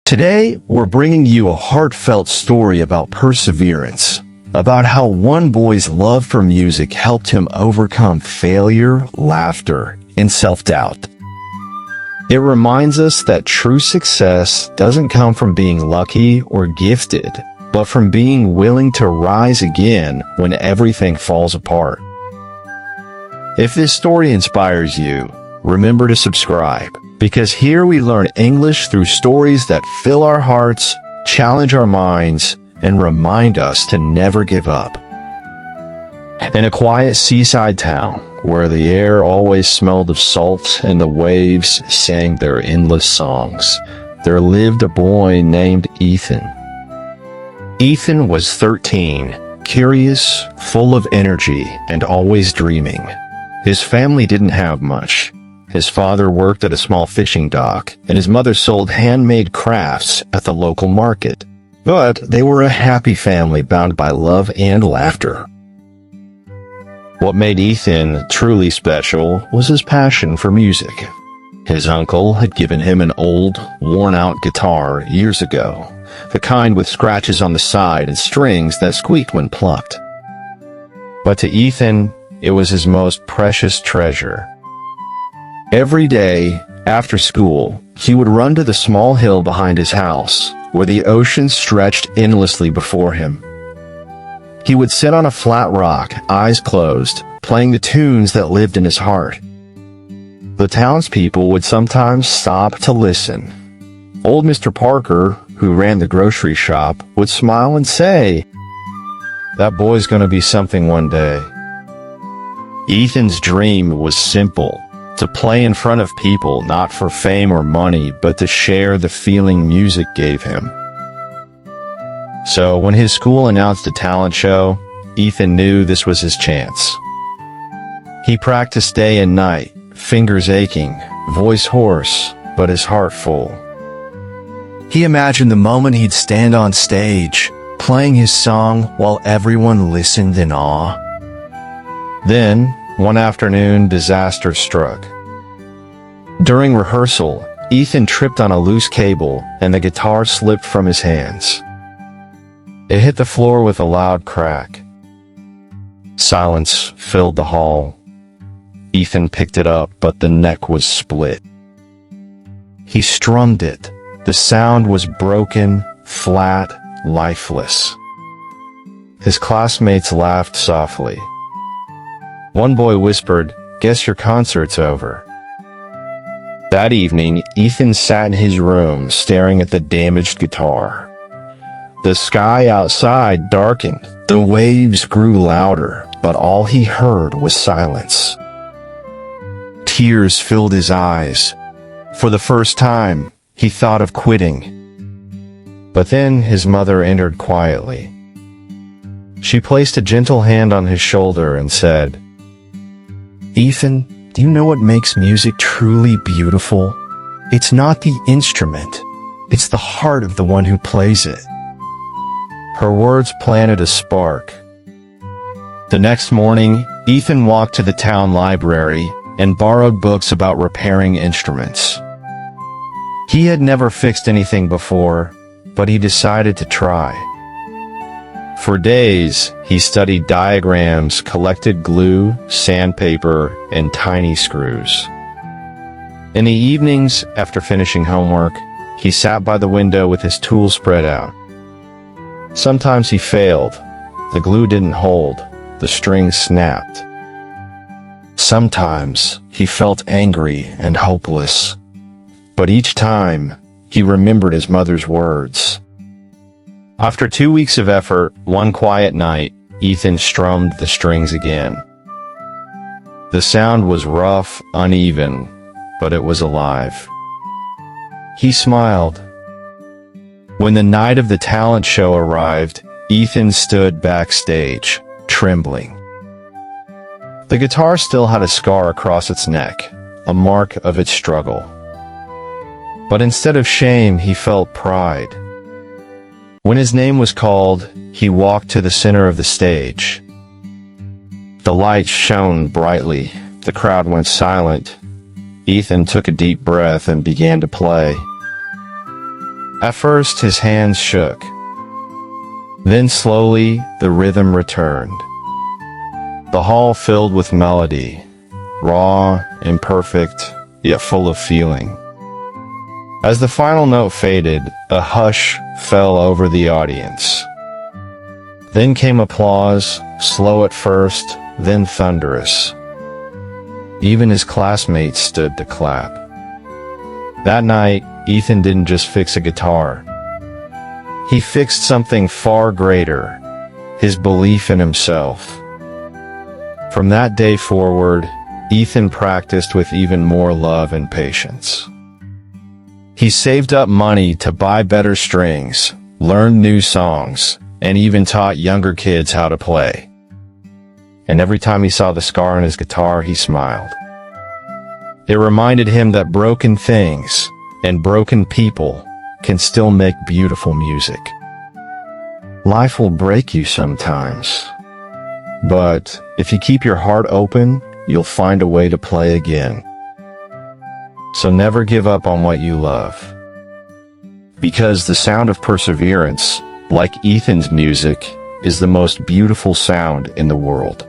Today, we're bringing you a heartfelt story about perseverance, about how one boy's love for music helped him overcome failure, laughter, and self-doubt. It reminds us that true success doesn't come from being lucky or gifted, but from being willing to rise again when everything falls apart. If this story inspires you, remember to subscribe, because here we learn English through stories that fill our hearts, challenge our minds, and remind us to never give up. In a quiet seaside town, where the air always smelled of salt and the waves sang their endless songs, there lived a boy named Ethan. Ethan was 13, curious, full of energy, and always dreaming. His family didn't have much. His father worked at a small fishing dock, and his mother sold handmade crafts at the local market. But they were a happy family bound by love and laughter. What made Ethan truly special was his passion for music. His uncle had given him an old, worn-out guitar years ago, the kind with scratches on the side and strings that squeaked when plucked. But to Ethan, it was his most precious treasure. Every day, after school, he would run to the small hill behind his house, where the ocean stretched endlessly before him. He would sit on a flat rock, eyes closed, playing the tunes that lived in his heart. The townspeople would sometimes stop to listen. Old Mr. Parker, who ran the grocery shop, would smile and say, "That boy's gonna be something one day." Ethan's dream was simple. To play in front of people, not for fame or money, but to share the feeling music gave him. So when his school announced a talent show, Ethan knew this was his chance. He practiced day and night, fingers aching, voice hoarse, but his heart full. He imagined the moment he'd stand on stage, playing his song while everyone listened in awe. Then, one afternoon, disaster struck. During rehearsal, Ethan tripped on a loose cable and the guitar slipped from his hands. It hit the floor with a loud crack. Silence filled the hall. Ethan picked it up, but the neck was split. He strummed it. The sound was broken, flat, lifeless. His classmates laughed softly. One boy whispered, "Guess your concert's over." That evening, Ethan sat in his room staring at the damaged guitar. The sky outside darkened. The waves grew louder, but all he heard was silence. Tears filled his eyes. For the first time, he thought of quitting. But then his mother entered quietly. She placed a gentle hand on his shoulder and said, "Ethan, do you know what makes music truly beautiful? It's not the instrument. It's the heart of the one who plays it." Her words planted a spark. The next morning, Ethan walked to the town library and borrowed books about repairing instruments. He had never fixed anything before, but he decided to try. For days, he studied diagrams, collected glue, sandpaper, and tiny screws. In the evenings, after finishing homework, he sat by the window with his tools spread out. Sometimes he failed. The glue didn't hold. The strings snapped. Sometimes he felt angry and hopeless. But each time, he remembered his mother's words. After 2 weeks of effort, one quiet night, Ethan strummed the strings again. The sound was rough, uneven, but it was alive. He smiled. When the night of the talent show arrived, Ethan stood backstage, trembling. The guitar still had a scar across its neck, a mark of its struggle. But instead of shame, he felt pride. When his name was called, he walked to the center of the stage. The lights shone brightly. The crowd went silent. Ethan took a deep breath and began to play. At first, his hands shook. Then slowly, the rhythm returned. The hall filled with melody, raw, imperfect, yet full of feeling. As the final note faded, a hush fell over the audience. Then came applause, slow at first, then thunderous. Even his classmates stood to clap. That night, Ethan didn't just fix a guitar. He fixed something far greater, his belief in himself. From that day forward, Ethan practiced with even more love and patience. He saved up money to buy better strings, learned new songs, and even taught younger kids how to play. And every time he saw the scar on his guitar, he smiled. It reminded him that broken things and broken people can still make beautiful music. Life will break you sometimes, but if you keep your heart open, you'll find a way to play again. So never give up on what you love. Because the sound of perseverance, like Ethan's music, is the most beautiful sound in the world.